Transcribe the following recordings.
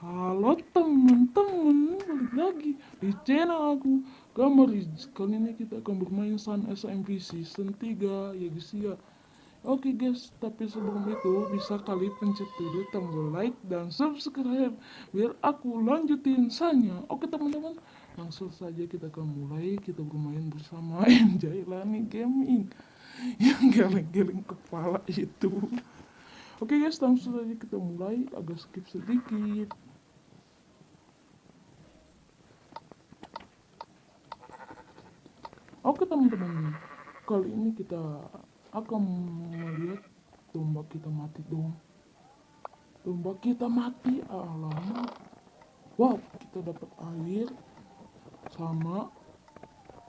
Halo temen-temen, balik lagi di channel aku, Gambar Riz. Kali ini kita akan bermain Sun SMP Season 3 ya guys ya. Oke guys, tapi sebelum itu bisa kali pencet dulu tombol like dan subscribe biar aku lanjutin Sunnya. Oke teman-teman, langsung saja kita akan mulai. Kita bermain bersama Jailani Gaming yang geleng-geleng kepala itu. Oke guys, langsung saja kita mulai. Agak skip sedikit. Oke teman-teman, kali ini kita akan melihat domba kita mati dong. Domba kita mati, alamak. Wow, kita dapat air sama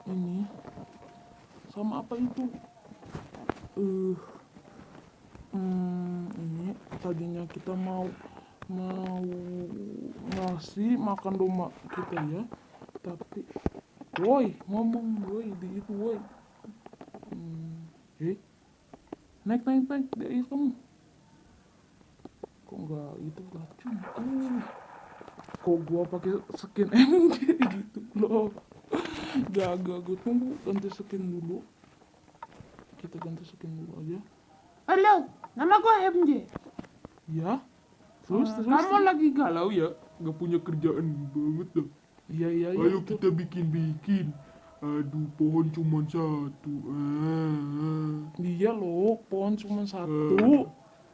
ini, sama apa itu? Ini tadinya kita mau ngasih makan domba kita ya, tapi woi ngomong woi di itu woi. Naik dari kamu. Kok nggak itu racun? Kok gua pakai skin MG gitu loh. Gak gue tunggu ganti skin dulu. Kita ganti skin dulu aja. Halo, nama gua MJ. Ya. Terus Kamu lagi galau ya? Gak punya kerjaan banget dah. Iya. Ayo kita bikin. Aduh, pohon cuma satu. Iya loh, pohon cuma satu.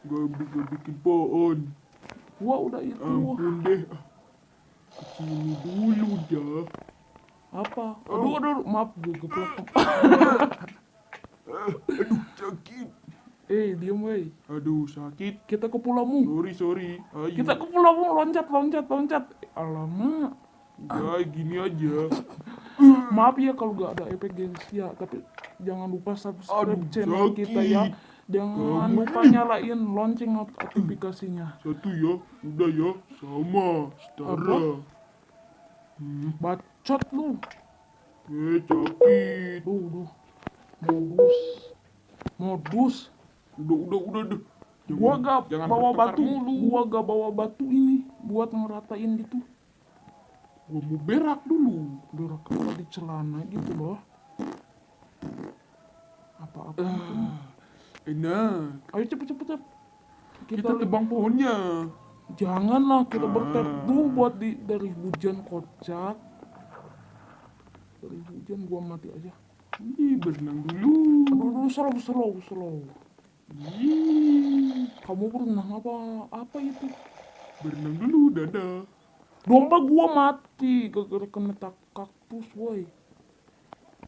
Gak bisa bikin pohon. Gua udah itu. Ampun deh. Kesini dulu dah. Apa? Aduh, maaf gue geplak. Aduh, sakit. Diem weh. Aduh, sakit. Kita ke pulaumu. Sorry. Ayo. Kita ke pulaumu, loncat. Alamak. Udah, gini aja. Maaf ya kalau gak ada efek guys ya, tapi jangan lupa subscribe channel sakit. kita ya. Jangan lupa nyalain lonceng notifikasinya. Satu ya, udah ya, sama, setara. Bacot lu. Sakit. Duh. Modus. Udah. Gua gak jangan bawa bertengkar batu. mulu. Gua gak bawa batu ini buat ngeratain gitu. Gua mau berak dulu. Berak apa di celana gitu loh. Apa-apa itu. Enak. Ayo cepet. Kita tebang pohonnya. Janganlah, kita bertep dulu buat dari hujan kocak. Dari hujan gua mati aja. Ih, berenang dulu. Aduh, slow. Ih, Kamu berenang apa itu? berenang dulu, dadah. Domba gua mati gara-gara kena kaktus, woi.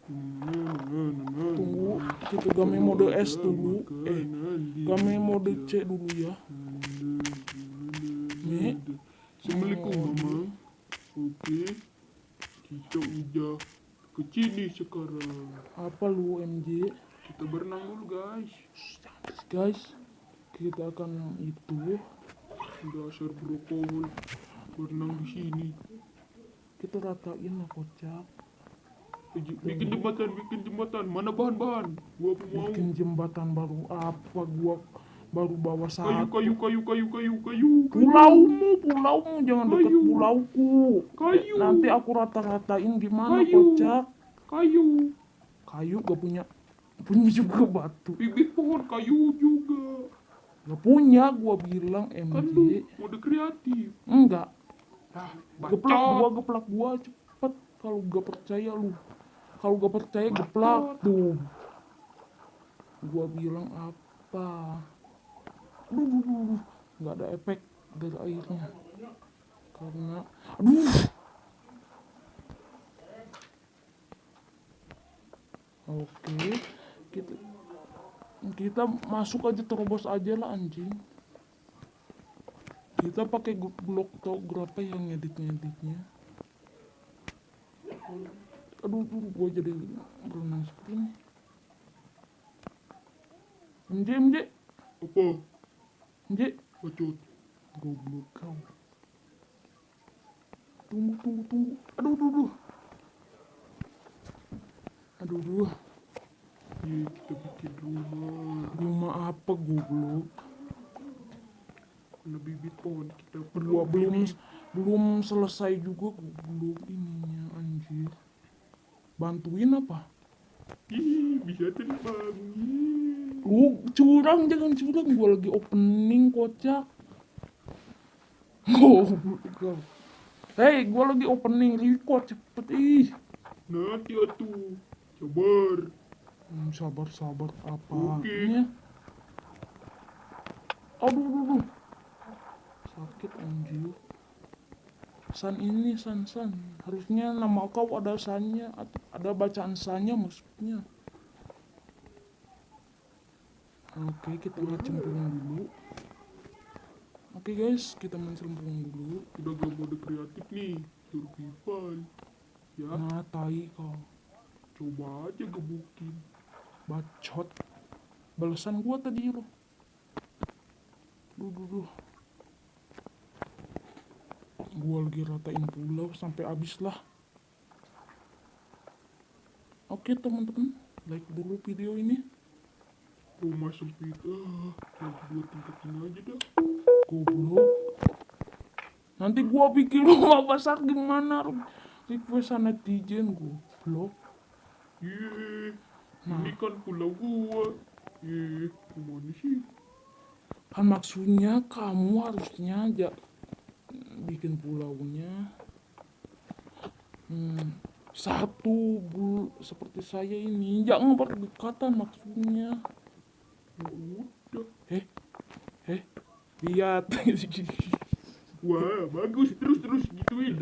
Tunggu, kita game mode S dulu. Game mode C dulu ya. Nih. Assalamualaikum mama. Oke, kita udah ke sini sekarang. Apa lu MJ? Kita berenang dulu guys. Guys, kita akan itu. Dasar brokol berenang di sini. Kita ratain lah kocak. Bikin jembatan. Mana bahan-bahan? Gua mau. Bikin jembatan baru apa? Gua baru bawa satu. Kayu. Pulaumu jangan dekat Kayu. pulauku. Kayu. Nanti aku rata-ratain gimana Kayu. kocak? Kayu gak punya juga batu. Bibit pohon kayu juga. Gak punya, gua bilang Kan MJ. lu mode kreatif. Enggak. Bacot. Geplak gua cepet. Kalau gak percaya lu. Kalau gak percaya geplak tuh. Gua bilang apa? Aduh. Gak ada efek dari airnya. Karena Oke. Kita masuk aja, terobos aja lah anjing. Kita pakai blok berapa yang ngeditnya. Aduh, gua jadi berenang seperti ini. MJ. Apa? MJ. Bacot. Goblok kau. Tunggu. Aduh. Kita bikin rumah. Rumah apa goblok? Kena bibit pohon kita Gua Belum selesai juga belum ininya anjir. Bantuin apa? Ih, bisa terbang. Ih. Lu curang, jangan curang, gua lagi opening kocak. Goblok. Hei, gua lagi opening record cepet ih. Nanti atuh. Sabar. Sabar Oke. apanya? Aduh. Sakit anjir. San ini san. Harusnya nama kau ada sannya, ada bacaan sannya maksudnya. Oke, kita ngecemplung dulu. Oke guys, kita main selempung dulu. Udah gak mode kreatif nih. Survival. Ya, Nah, tai kau. coba aja gebukin. Bacot. Balasan gua tadi lo. Duh. Gua lagi ratain pulau sampai habis lah. Oke teman-teman, like dulu video ini. Rumah sempit. Nanti gua tingkatin aja dah. Goblok. Nanti gua bikin rumah besar gimana? Requestan netizen goblok. Yeay. Nah. Ini kan pulau gua. Gimana sih? Kan maksudnya kamu harusnya aja bikin pulaunya satu seperti saya ini, jangan berdekatan maksudnya. Ya udah. Lihat. Wah, bagus. Terus gituin.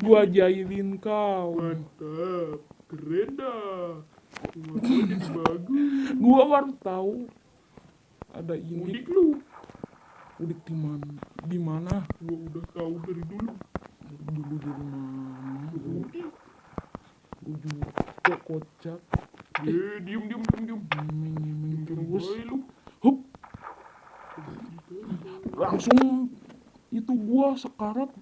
Gua jahilin kau. Mantap. Keren dah. Rumah gua jadi bagus. Gua baru tahu ada ini. Udik lu. Udik di mana? Gua udah tahu dari dulu. Dulu dari mana? Udik. Gua juga kocak. Diem. Nyemeng terus. Baik lu. Hup. Langsung itu gua sekarat.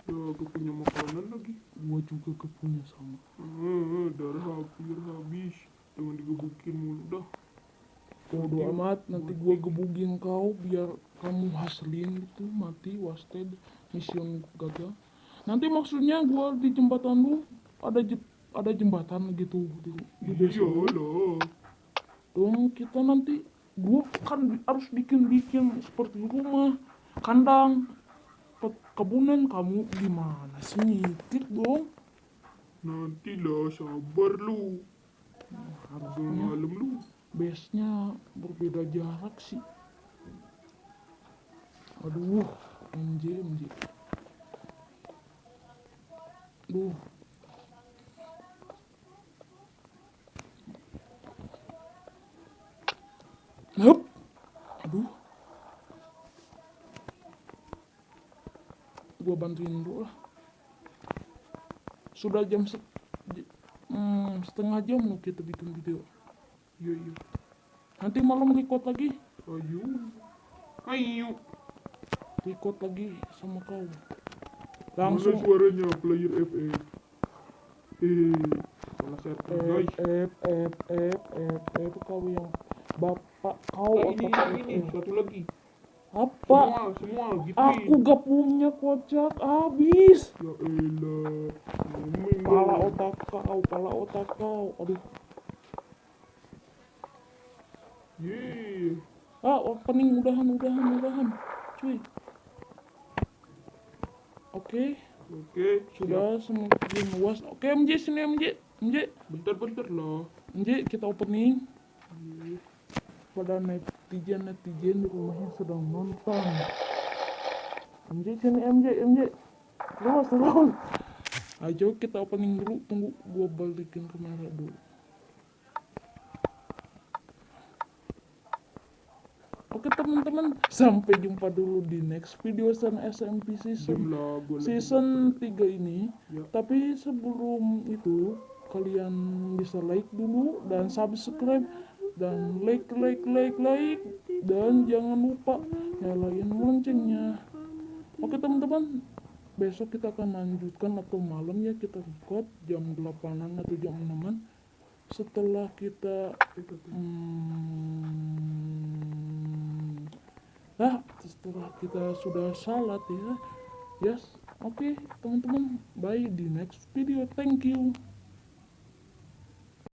Ya, gua punya makanan lagi. Gua juga kepunya sama. Darah hampir habis. Jangan digebukin mulu dah. Bodo amat, nanti gua gebugin kau biar kamu hasilin itu mati wasted, mission gagal. Nanti maksudnya gua di jembatan lu ada jembatan gitu di desa lu. Iyalah. Dong kita nanti gua kan harus bikin seperti rumah, kandang, kebunan. Kamu gimana sih nyikit dong? Nanti lah, sabar lu. Harusnya Malam lu. base-nya berbeda jarak sih. Aduh, MJ. Duh. Hup. Aduh. Gua bantuin dulu lah. Sudah jam setengah jam loh kita bikin video. Iya. Nanti malam record lagi. Ayo. Record lagi sama kau. Mana Langsung suaranya player FF? Salah server guys. F kau yang bapak kau Ini, otak satu lagi. apa? Semua gituin. Aku gak punya kocak habis. Ya elah. Ngomong Pala dong. otak kau. Aduh. Yeay. Opening udahan. Cuy. Oke, sudah semakin luas. Oke, MJ sini MJ. Bentar lah. MJ kita opening. Pada netizen di rumahnya sedang nonton. MJ sini MJ. Terus. Ayo kita opening dulu. Tunggu gua balikin kamera dulu. Oke teman-teman, sampai jumpa dulu di next video SMP season 3 ini. Ya. Tapi sebelum itu kalian bisa like dulu dan subscribe dan like dan jangan lupa nyalain loncengnya. Oke teman-teman, besok kita akan lanjutkan atau malam ya kita record jam 8-an atau jam 6-an setelah kita Setelah kita sudah salat ya. Yes, oke teman-teman, bye di next video. Thank you.